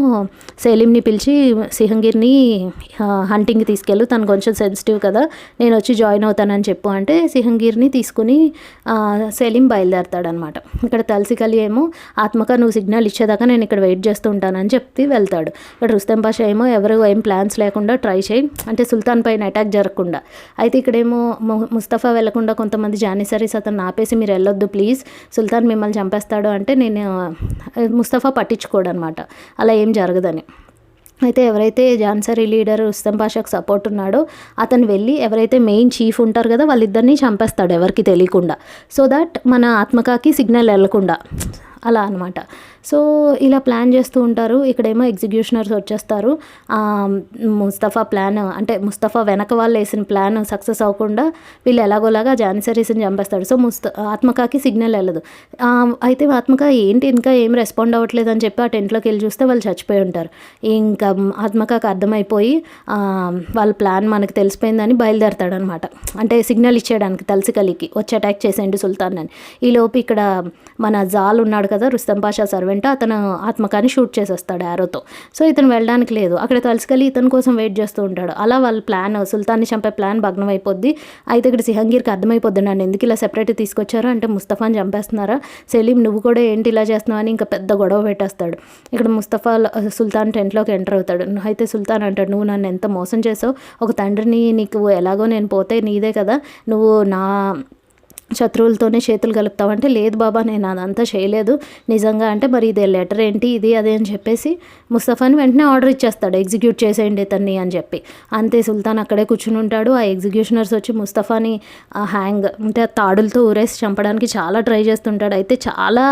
సెలీంని పిలిచి సిహంగీర్ని హంటింగ్కి తీసుకెళ్ళు, తను కొంచెం సెన్సిటివ్ కదా, నేను వచ్చి జాయిన్ అవుతానని చెప్పు అంటే సిహంగీర్ని తీసుకుని సెలీం బయలుదేరతాడనమాట. ఇక్కడ తలసికలి ఏమో ఆత్మక నువ్వు సిగ్నల్ ఇచ్చేదాకా నేను ఇక్కడ వెయిట్ చేస్తూ ఉంటానని చెప్పి వెళ్తాడు. ఇక్కడ రుస్తమ్ పాషా ఏమో ఎవరు ఏం ప్లాన్స్ లేకుండా ట్రై చేయి, అంటే సుల్తాన్ పైన అటాక్ జరగకుండా. అయితే ఇక్కడేమో ముస్తఫా వెళ్లకుండా కొంతమంది జానిసరీస్ అతను ఆపేసి మీరు వెళ్ళొద్దు ప్లీజ్, సుల్తాన్ మిమ్మల్ని చంపేస్తాడు అంటే నేను ముస్తఫా పట్టించుకోడు అనమాట, అలా ఏం జరగదని. అయితే ఎవరైతే జాన్సరీ లీడర్ రుస్తం పాషాకు సపోర్ట్ ఉన్నాడో అతను వెళ్ళి ఎవరైతే మెయిన్ చీఫ్ ఉంటారు కదా వాళ్ళిద్దరిని చంపేస్తాడు ఎవరికి తెలియకుండా. సో దట్ మన ఆత్మకాకి సిగ్నల్ వెళ్ళకుండా అలా అనమాట. సో ఇలా ప్లాన్ చేస్తూ ఉంటారు. ఇక్కడేమో ఎగ్జిక్యూషనర్స్ వచ్చేస్తారు. ముస్తఫా ప్లాన్ అంటే ముస్తఫా వెనక వాళ్ళు వేసిన ప్లాన్ సక్సెస్ అవ్వకుండా వీళ్ళు ఎలాగోలాగా జానిసరీస్ని చంపేస్తాడు. సో ఆత్మకాకి సిగ్నల్ వెళ్ళదు. అయితే ఆత్మక ఏంటి ఇంకా ఏం రెస్పాండ్ అవ్వట్లేదు అని చెప్పి ఆ టెంట్లోకి వెళ్ళి చూస్తే వాళ్ళు చచ్చిపోయి ఉంటారు. ఇంకా ఆత్మకాకి అర్థమైపోయి వాళ్ళ ప్లాన్ మనకు తెలిసిపోయిందని బయలుదేరతాడు అనమాట. అంటే సిగ్నల్ ఇచ్చేయడానికి తలసికలికి వచ్చి అటాక్ చేసేయండి సుల్తాన్ అని. ఈలోపు ఇక్కడ మన జాల్ ఉన్నాడు కదా రుస్తం పాషా సర్వెంట్, అతను ఆత్మకాని షూట్ చేసేస్తాడు యారోతో. సో ఇతను వెళ్ళడానికి లేదు. అక్కడ తలుసుకెళ్ళి ఇతని కోసం వెయిట్ చేస్తూ ఉంటాడు. అలా వాళ్ళ ప్లాన్ సుల్తాన్ని చంపే ప్లాన్ భగ్నం అయిపోద్ది. అయితే ఇక్కడ సిహంగీర్కి అర్థమైపోద్ది నన్ను ఎందుకు ఇలా సెపరేట్ తీసుకొచ్చారు అంటే ముస్తఫాని చంపేస్తున్నారా, సెలీం నువ్వు కూడా ఏంటి ఇలా చేస్తున్నావు అని ఇంకా పెద్ద గొడవ పెట్టేస్తాడు. ఇక్కడ ముస్తఫా సుల్తాన్ టెంట్లోకి ఎంటర్ అవుతాడు. అయితే సుల్తాన్ అంటాడు నువ్వు నన్ను ఎంత మోసం చేసావు, ఒక తండ్రిని నీకు ఎలాగో నేను పోతే నీదే కదా, నువ్వు నా శత్రువులతోనే చేతులు కలుపుతావంటే లేదు బాబా నేను అదంతా చేయలేదు నిజంగా అంటే మరి ఇదే లెటర్ ఏంటి ఇది అదే అని చెప్పేసి ముస్తఫాని వెంటనే ఆర్డర్ ఇచ్చేస్తాడు ఎగ్జిక్యూట్ చేసేయండి ఇతన్ని అని చెప్పి. అంతే సుల్తాన్ అక్కడే కూర్చుని ఉంటాడు. ఆ ఎగ్జిక్యూషనర్స్ వచ్చి ముస్తఫాని హ్యాంగ్ అంటే తాడులతో ఊరేసి చంపడానికి చాలా ట్రై చేస్తుంటాడు. అయితే చాలా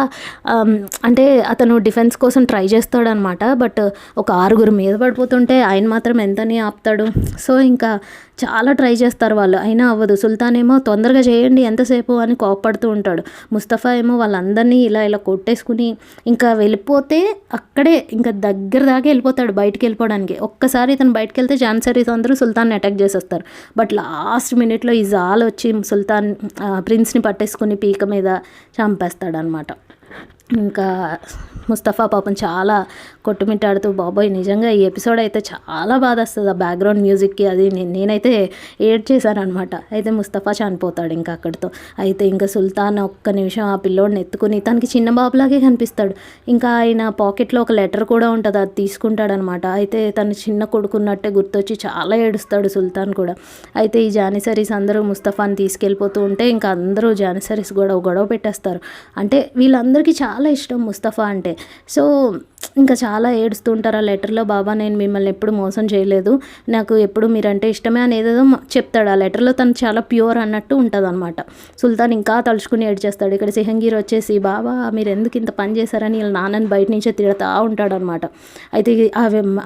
అంటే అతను డిఫెన్స్ కోసం ట్రై చేస్తాడు అనమాట. బట్ ఒక 6 మీద పడిపోతుంటే ఆయన మాత్రం ఎంతని ఆపుతాడు. సో ఇంకా చాలా ట్రై చేస్తారు వాళ్ళు, అయినా అవ్వదు. సుల్తాన్ ఏమో తొందరగా చేయండి ఎంతసేపు అని కోప్పడుతూ ఉంటాడు. ముస్తఫా ఏమో వాళ్ళందరినీ ఇలా ఇలా కొట్టేసుకుని ఇంకా వెళ్ళిపోతే అక్కడే ఇంకా దగ్గర దాకా వెళ్ళిపోతాడు బయటికి వెళ్ళిపోవడానికి. ఒక్కసారి ఇతను బయటకు వెళ్తే జాన్సరీస్ అందరూ సుల్తాన్ని అటాక్ చేసేస్తారు. బట్ లాస్ట్ మినిట్లో ఈ జాల్ వచ్చి సుల్తాన్ ప్రిన్స్ని పట్టేసుకుని పీక మీద చంపేస్తాడు అనమాట. ఇంకా ముస్తఫా పాపం చాలా కొట్టుమిట్టాడుతూ బాబోయ్ నిజంగా ఈ ఎపిసోడ్ అయితే చాలా బాధ వస్తుంది ఆ బ్యాక్గ్రౌండ్ మ్యూజిక్కి. అది నేనైతే ఏడ్ చేశాను అనమాట. అయితే ముస్తఫా చనిపోతాడు ఇంకా అక్కడితో. అయితే ఇంకా సుల్తాన్ ఒక్క నిమిషం ఆ పిల్లోడిని ఎత్తుకుని తనకి చిన్న బాబులాగే కనిపిస్తాడు. ఇంకా ఆయన పాకెట్లో ఒక లెటర్ కూడా ఉంటుంది, అది తీసుకుంటాడనమాట. అయితే తను చిన్న కొడుకున్నట్టే గుర్తొచ్చి చాలా ఏడుస్తాడు సుల్తాన్ కూడా. అయితే ఈ జానిసరీస్ అందరూ ముస్తఫాని తీసుకెళ్ళిపోతూ ఉంటే ఇంకా అందరూ జానిసరీస్ గొడవ పెట్టేస్తారు. అంటే వీళ్ళందరికీ చాలా ఇష్టం ముస్తఫా అంటే. సో ఇంకా చాలా ఏడుస్తూ ఉంటారు. ఆ లెటర్లో బాబా నేను మిమ్మల్ని ఎప్పుడు మోసం చేయలేదు, నాకు ఎప్పుడు మీరంటే ఇష్టమే అని ఏదేదో చెప్తాడు. ఆ లెటర్లో తను చాలా ప్యూర్ అన్నట్టు ఉంటుంది అనమాట. సుల్తాన్ ఇంకా తలుచుకుని ఏడ్చేస్తాడు. ఇక్కడ సిహంగీర్ వచ్చేసి బాబా మీరు ఎందుకు ఇంత పని చేశారని వీళ్ళ నాన్నని బయట నుంచే తిడతా ఉంటాడు అనమాట. అయితే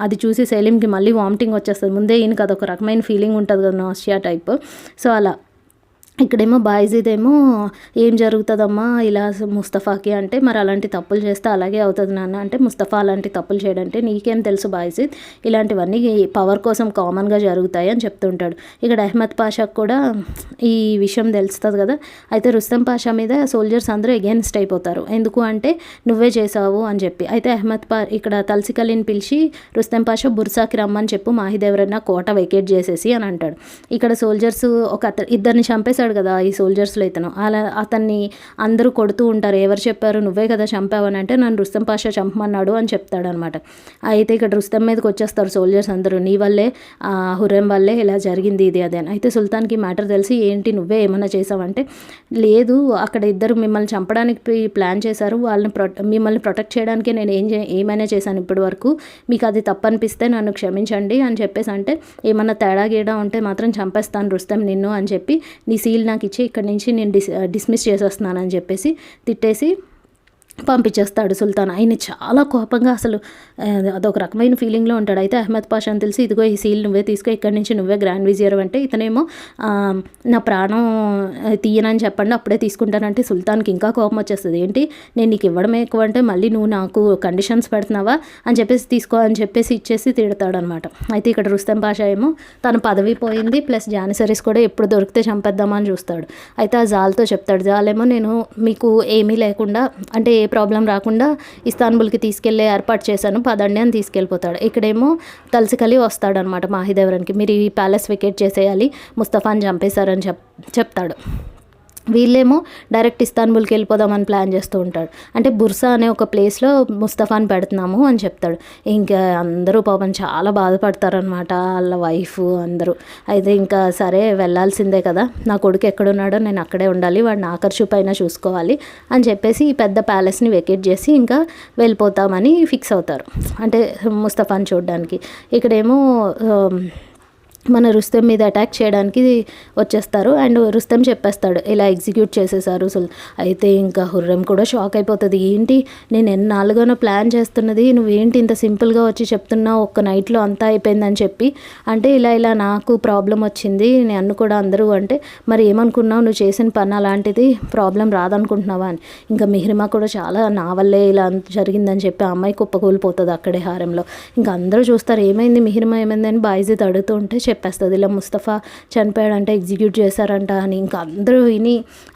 అది చూసి సెలీంకి మళ్ళీ వామిటింగ్ వచ్చేస్తుంది. ముందే ఈయనకి అదొక రకమైన ఫీలింగ్ ఉంటుంది కదా నాసియా టైప్. సో అలా ఇక్కడేమో బాయిజీదేమో ఏం జరుగుతుందమ్మా ఇలా ముస్తఫాకి అంటే మరి అలాంటి తప్పులు చేస్తే అలాగే అవుతుంది నాన్న అంటే ముస్తఫా అలాంటి తప్పులు చేయడంటే నీకేం తెలుసు బాయిజీద్, ఇలాంటివన్నీ పవర్ కోసం కామన్గా జరుగుతాయి అని చెప్తుంటాడు. ఇక్కడ అహ్మద్ పాషాకు కూడా ఈ విషయం తెలుస్తుంది కదా. అయితే రుస్తం పాషా మీద సోల్జర్స్ అందరూ ఎగెన్స్ట్ అయిపోతారు. ఎందుకు అంటే నువ్వే చేసావు అని చెప్పి. అయితే ఇక్కడ తల్సికలిని పిలిచి రుస్తం పాషా బుర్సాకి రమ్మని చెప్పు మాహిదేవరన్న కోట వెకేట్ చేసేసి అని అంటాడు. ఇక్కడ సోల్జర్స్ ఇద్దరిని చంపేశాడు కదా ఈ సోల్జర్స్లో ఇతను. అతన్ని అందరూ కొడుతూ ఉంటారు. ఎవరు చెప్పారు నువ్వే కదా చంపావని అంటే నన్ను రుస్తం పాషా చంపమన్నాడు అని చెప్తాడు అనమాట. అయితే ఇక్కడ రుస్తం మీదకి వచ్చేస్తారు సోల్జర్స్ అందరూ, నీ వల్లే హుర్రెం వల్లే ఇలా జరిగింది ఇది అదే అని. అయితే సుల్తాన్కి మ్యాటర్ తెలిసి ఏంటి నువ్వే ఏమన్నా చేసావంటే లేదు అక్కడ ఇద్దరు మిమ్మల్ని చంపడానికి ప్లాన్ చేశారు, మిమ్మల్ని ప్రొటెక్ట్ చేయడానికి నేను ఏమైనా చేశాను ఇప్పటి వరకు, మీకు అది తప్పనిపిస్తే నన్ను క్షమించండి అని చెప్పేసి అంటే ఏమన్నా తేడా గీడా ఉంటే మాత్రం చంపేస్తాను రుస్తం నిన్ను అని చెప్పి నీ సీల్ నాకు ఇచ్చి ఇక్కడి నుంచి నేను డిస్మిస్ చేసేస్తున్నానని చెప్పేసి తిట్టేసి పంపించేస్తాడు సుల్తాన్. ఆయన చాలా కోపంగా అసలు అదొక రకమైన ఫీలింగ్లో ఉంటాడు. అయితే అహ్మద్ పాషా అని తెలిసి ఇదిగో ఈ సీల్ నువ్వే తీసుకో, ఇక్కడి నుంచి నువ్వే గ్రాండ్ విజియర్ అంటే ఇతనేమో నా ప్రాణం తీయనని చెప్పండి అప్పుడే తీసుకుంటానంటే సుల్తాన్కి ఇంకా కోపం వచ్చేస్తుంది. ఏంటి నేను నీకు ఇవ్వడమే ఎక్కువ అంటే మళ్ళీ నువ్వు నాకు కండిషన్స్ పెడుతున్నావా అని చెప్పేసి తీసుకో అని చెప్పేసి ఇచ్చేసి తిడతాడనమాట. అయితే ఇక్కడ రుస్తం పాషా ఏమో తన పదవి పోయింది ప్లస్ జానిసరీస్ కూడా ఎప్పుడు దొరికితే చంపేద్దామని చూస్తాడు. అయితే ఆ జాల్తో చెప్తాడు, జాలేమో నేను మీకు ఏమీ లేకుండా అంటే ఏ ప్రాబ్లం రాకుండా ఇస్తాన్బుల్కి తీసుకెళ్లే ఏర్పాటు చేశాను పదండి అని తీసుకెళ్ళిపోతాడు. ఇక్కడేమో తలసికలి వస్తాడనమాట మాహిదేవరన్కి, మీరు ఈ ప్యాలెస్ వెకేట్ చేసేయాలి ముస్తఫాని చంపేశారని చెప్తాడు. వీళ్ళేమో డైరెక్ట్ ఇస్తాన్బుల్కి వెళ్ళిపోదామని ప్లాన్ చేస్తూ ఉంటాడు. అంటే బుర్సా అనే ఒక ప్లేస్లో ముస్తఫాని పెడుతున్నాము అని చెప్తాడు. ఇంకా అందరూ పాపం చాలా బాధపడతారనమాట, వాళ్ళ వైఫ్ అందరూ. అయితే ఇంకా సరే వెళ్ళాల్సిందే కదా, నా కొడుకు ఎక్కడున్నాడో నేను అక్కడే ఉండాలి, వాడిని ఆఖరి చూపైనా చూసుకోవాలి అని చెప్పేసి ఈ పెద్ద ప్యాలెస్ని వెకేట్ చేసి ఇంకా వెళ్ళిపోతామని ఫిక్స్ అవుతారు, అంటే ముస్తఫాని చూడడానికి. ఇక్కడేమో మన రుస్తెం మీద అటాక్ చేయడానికి వచ్చేస్తారు. అండ్ రుస్తెం చెప్పేస్తాడు ఇలా ఎగ్జిక్యూట్ చేసేసారు అయితే ఇంకా హుర్రెం కూడా షాక్ అయిపోతుంది. ఏంటి నేను ఎన్నాళ్ళుగానో ప్లాన్ చేస్తున్నది, నువ్వేంటి ఇంత సింపుల్గా వచ్చి చెప్తున్నావు, ఒక్క నైట్లో అంతా అయిపోయిందని చెప్పి. అంటే ఇలా నాకు ప్రాబ్లం వచ్చింది, నన్ను కూడా అందరూ అంటే మరి ఏమనుకున్నావు, నువ్వు చేసిన పని అలాంటిది, ప్రాబ్లం రాదనుకుంటున్నావా అని. ఇంకా మిహ్రిమా కూడా చాలా నా వల్లే ఇలా జరిగిందని చెప్పి ఆ అమ్మాయి కుప్పకూలిపోతుంది అక్కడే హారంలో. ఇంకా అందరూ చూస్తారు ఏమైంది మిహ్రిమా ఏమైందని బాయిజీత్ అడుగుతూ ఉంటే చెప్పేస్తుంది ఇలా ముస్తఫా చనిపోయాడంటే ఎగ్జిక్యూట్ చేశారంట అని. ఇంకా అందరూ విని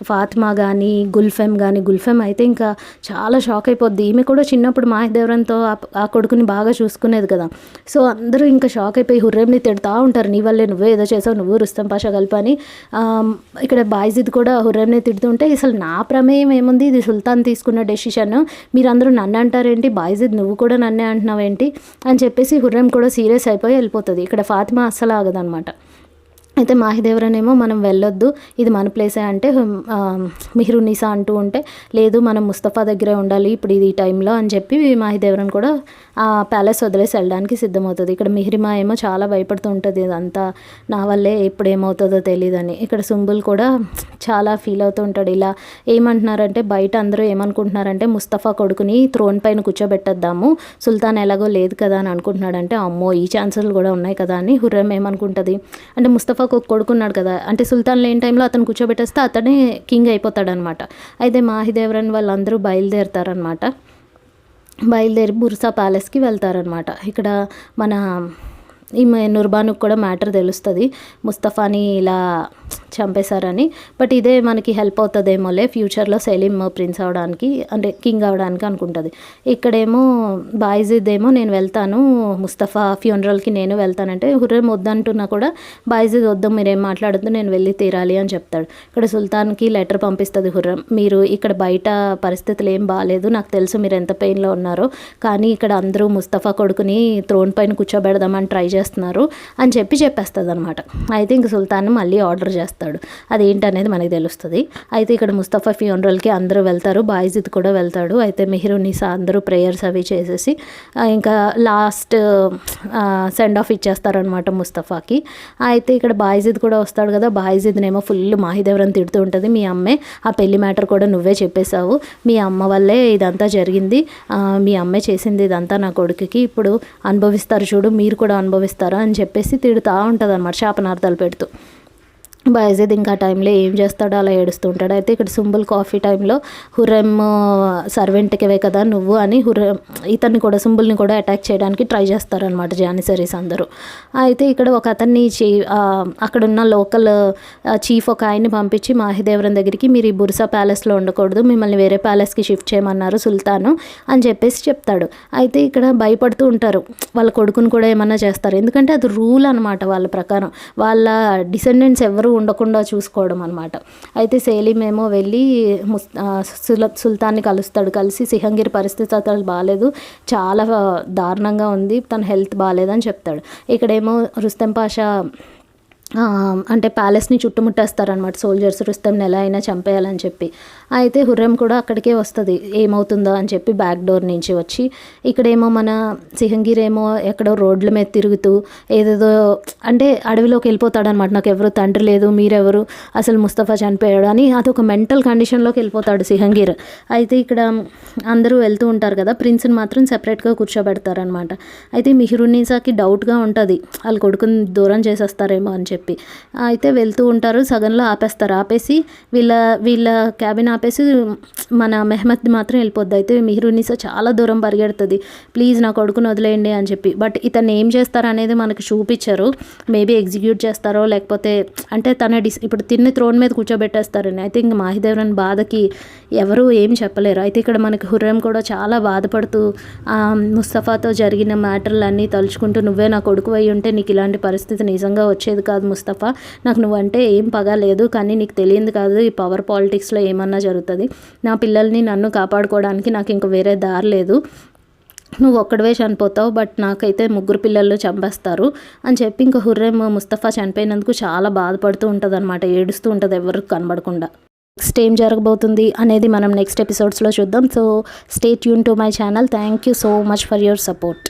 ఫాతిమా కానీ గుల్ఫెమ్ అయితే ఇంకా చాలా షాక్ అయిపోద్ది. ఈమె కూడా చిన్నప్పుడు మాహిదేవరంతో ఆ కొడుకుని బాగా చూసుకునేది కదా. సో అందరూ ఇంకా షాక్ అయిపోయి హుర్రెంని తిడతా ఉంటారు, నీ వల్లే, నువ్వే ఏదో చేసావు, నువ్వు రుస్తం పాషా కలిపి అని. ఇక్కడ బాయిజిద్ కూడా హుర్రెంని తిడుతుంటే అసలు నా ప్రమేయం ఏముంది, ఇది సుల్తాన్ తీసుకున్న డెసిషన్, మీరందరూ నన్ను అంటారేంటి, బాయిజిద్ నువ్వు కూడా నన్నే అంటున్నావేంటి అని చెప్పేసి హుర్రెం కూడా సీరియస్ అయిపోయి వెళ్ళిపోతుంది. ఇక్కడ ఫాతిమా అస్సలు ఆగదనమాట. అయితే మాహిదేవరనేమో మనం వెళ్ళొద్దు, ఇది మన ప్లేసే అంటే మిహ్రునిసా అంటూ ఉంటే లేదు మనం ముస్తఫా దగ్గరే ఉండాలి ఇప్పుడు ఇది ఈ టైంలో అని చెప్పి మాహిదేవరన్ కూడా ఆ ప్యాలెస్ వదిలేసి వెళ్ళడానికి సిద్ధమవుతుంది. ఇక్కడ మిహ్రిమా ఏమో చాలా భయపడుతూ ఉంటుంది, ఇదంతా నా వల్లే ఎప్పుడు ఏమవుతుందో తెలియదని. ఇక్కడ సుంబుల్ కూడా చాలా ఫీల్ అవుతూ ఉంటాడు. ఇలా ఏమంటున్నారంటే బయట అందరూ ఏమనుకుంటున్నారంటే ముస్తఫా కొడుకుని థ్రోన్ పైన కూర్చోబెట్టేద్దాము, సుల్తాన్ ఎలాగో లేదు కదా అని అనుకుంటున్నాడంటే అమ్మో ఈ ఛాన్సెస్ కూడా ఉన్నాయి కదా అని హుర్రెం ఏమనుకుంటుంది అంటే ముస్తఫా కొడుకున్నాడు కదా, అంటే సుల్తాన్ లేని టైంలో అతను కూర్చోబెట్టేస్తే అతనే కింగ్ అయిపోతాడనమాట. అయితే మాహిదేవరన్ వాళ్ళందరూ బయలుదేరి బుర్సా ప్యాలెస్కి వెళ్తారనమాట. ఇక్కడ మన ఈమె నుర్బానుకు కూడా మ్యాటర్ తెలుస్తుంది ముస్తఫాని ఇలా చంపేశారని. బట్ ఇదే మనకి హెల్ప్ అవుతుందేమోలే ఫ్యూచర్లో సెలీం ప్రిన్స్ అవడానికి అంటే కింగ్ అవడానికి అనుకుంటుంది. ఇక్కడేమో బాయిజిద్ ఏమో నేను వెళ్తాను ముస్తఫా ఫ్యూనరల్కి నేను వెళ్తానంటే హుర్రెం వద్దంటున్నా కూడా బాయిజిద్ వద్దు మీరేం మాట్లాడద్దు నేను వెళ్ళి తీరాలి అని చెప్తాడు. ఇక్కడ సుల్తాన్కి లెటర్ పంపిస్తుంది హుర్రెం, మీరు ఇక్కడ బయట పరిస్థితులు ఏం బాగాలేదు, నాకు తెలుసు మీరు ఎంత పెయిన్లో ఉన్నారో, కానీ ఇక్కడ అందరూ ముస్తఫా కొడుకుని థ్రోన్ పైన కూర్చోబెడదామని ట్రై చేస్తున్నారు అని చెప్పేస్తుంది అనమాట. అయితే ఇంక సుల్తాన్ మళ్ళీ ఆర్డర్ చేస్తాడు, అదేంటనేది మనకి తెలుస్తుంది. అయితే ఇక్కడ ముస్తఫా ఫ్యూనరల్కి అందరూ వెళ్తారు, బాయిజిద్ కూడా వెళ్తాడు. అయితే మిహ్రునిసా అందరూ ప్రేయర్స్ అవి చేసేసి ఇంకా లాస్ట్ సెండ్ ఆఫ్ ఇచ్చేస్తారనమాట ముస్తఫాకి. అయితే ఇక్కడ బాయిజిద్ కూడా వస్తాడు కదా, బాయిజిద్నేమో ఫుల్ మాహిదేవరన్ తిడుతూ ఉంటుంది, మీ అమ్మే ఆ పెళ్లి మ్యాటర్ కూడా నువ్వే చెప్పేశావు, మీ అమ్మ వల్లే ఇదంతా జరిగింది, మీ అమ్మే చేసింది ఇదంతా నా కొడుకుకి, ఇప్పుడు అనుభవిస్తారు చూడు మీరు కూడా అనుభవిస్తారా అని చెప్పేసి తిడుతూ ఉంటుంది అనమాట శాపనార్థాలు పెడుతూ. బాయిజిద్ ఇంకా టైంలో ఏం చేస్తాడో అలా ఏడుస్తూ ఉంటాడు. అయితే ఇక్కడ సుంబుల్ కాఫీ టైంలో హుర్రెం సర్వెంట్కివే కదా నువ్వు అని ఇతన్ని కూడా సుంబుల్ని కూడా అటాక్ చేయడానికి ట్రై చేస్తారనమాట జానిసరీస్ అందరూ. అయితే ఇక్కడ ఒక అతన్ని అక్కడున్న లోకల్ చీఫ్ ఒక ఆయన్ని పంపించి మాహిదేవరన్ దగ్గరికి మీరు ఈ బుర్సా ప్యాలెస్లో ఉండకూడదు, మిమ్మల్ని వేరే ప్యాలెస్కి షిఫ్ట్ చేయమన్నారు సుల్తాను అని చెప్పేసి చెప్తాడు. అయితే ఇక్కడ భయపడుతూ ఉంటారు, వాళ్ళ కొడుకుని కూడా ఏమన్నా చేస్తారు, ఎందుకంటే అది రూల్ అనమాట వాళ్ళ ప్రకారం, వాళ్ళ డిసెండెంట్స్ ఎవరు ఉండకుండా చూసుకోవడం అనమాట. అయితే సేలీం ఏమో వెళ్ళి సుల్తాన్ని కలుస్తాడు. కలిసి సిహంగిరి పరిస్థితి అతను బాగాలేదు, చాలా దారుణంగా ఉంది, తన హెల్త్ బాగాలేదని చెప్తాడు. ఇక్కడేమో రుస్తెం పాషా అంటే ప్యాలెస్ని చుట్టుముట్టేస్తారనమాట సోల్జర్స్, రుస్తెంని ఎలా అయినా చంపేయాలని చెప్పి. అయితే హుర్రెం కూడా అక్కడికే వస్తుంది ఏమవుతుందో అని చెప్పి బ్యాక్ డోర్ నుంచి వచ్చి. ఇక్కడేమో మన సిహంగిర్ ఏమో ఎక్కడో రోడ్ల మీద తిరుగుతూ ఏదేదో అంటే అడవిలోకి వెళ్ళిపోతాడనమాట, నాకు ఎవరు తండ్రి లేదు, మీరెవరు, అసలు ముస్తఫా చనిపోయాడు అని అదొక మెంటల్ కండిషన్లోకి వెళ్ళిపోతాడు సిహంగిర్. అయితే ఇక్కడ అందరూ వెళ్తూ ఉంటారు కదా, ప్రిన్స్ని మాత్రం సెపరేట్గా కూర్చోబెడతారనమాట. అయితే మిహ్రునిసాకి డౌట్గా ఉంటుంది వాళ్ళ కొడుకుని దూరం చేసేస్తారేమో అని చెప్పి. అయితే వెళ్తూ ఉంటారు, సగంలో ఆపేసి వీళ్ళ క్యాబిన్ ఆపేసి మన మెహ్మద్ మాత్రం వెళ్ళిపోద్ది. అయితే మిహ్రునిసా చాలా దూరం పరిగెడుతుంది, ప్లీజ్ నా కొడుకుని వదిలేయండి అని చెప్పి. బట్ ఇతను ఏం చేస్తారు అనేది మనకు చూపించారు, మేబీ ఎగ్జిక్యూట్ చేస్తారో లేకపోతే అంటే ఇప్పుడు తిన్ని థ్రోన్ మీద కూర్చోబెట్టేస్తారని. అయితే ఇంక మాహిదేవరన్ బాధకి ఎవరు ఏం చెప్పలేరు. అయితే ఇక్కడ మనకి హుర్రెం కూడా చాలా బాధపడుతూ ముస్తఫాతో జరిగిన మ్యాటర్లు అన్నీ తలుచుకుంటూ, నువ్వే నా కొడుకు అయి ఉంటే నీకు ఇలాంటి పరిస్థితి నిజంగా వచ్చేది కాదు ముస్తఫా, నాకు నువ్వంటే ఏం పగ లేదు, కానీ నీకు తెలియదు కాదు ఈ పవర్ పాలిటిక్స్లో ఏమన్నా జరుగుతుంది. నా పిల్లల్ని నన్ను కాపాడుకోవడానికి నాకు ఇంక వేరే దారి లేదు, నువ్వు ఒక్కడివే చనిపోతావు, బట్ నాకైతే 3 పిల్లలు చంపేస్తారు అని చెప్పి ఇంకా హుర్రేమ్ ముస్తఫా చనిపోయినందుకు చాలా బాధపడుతూ ఉంటుంది అనమాట, ఏడుస్తూ ఉంటుంది ఎవరికి కనబడకుండా. నెక్స్ట్ ఏం జరగబోతుంది అనేది మనం నెక్స్ట్ ఎపిసోడ్స్లో చూద్దాం. So stay tune to my channel. Thank you so much for your support.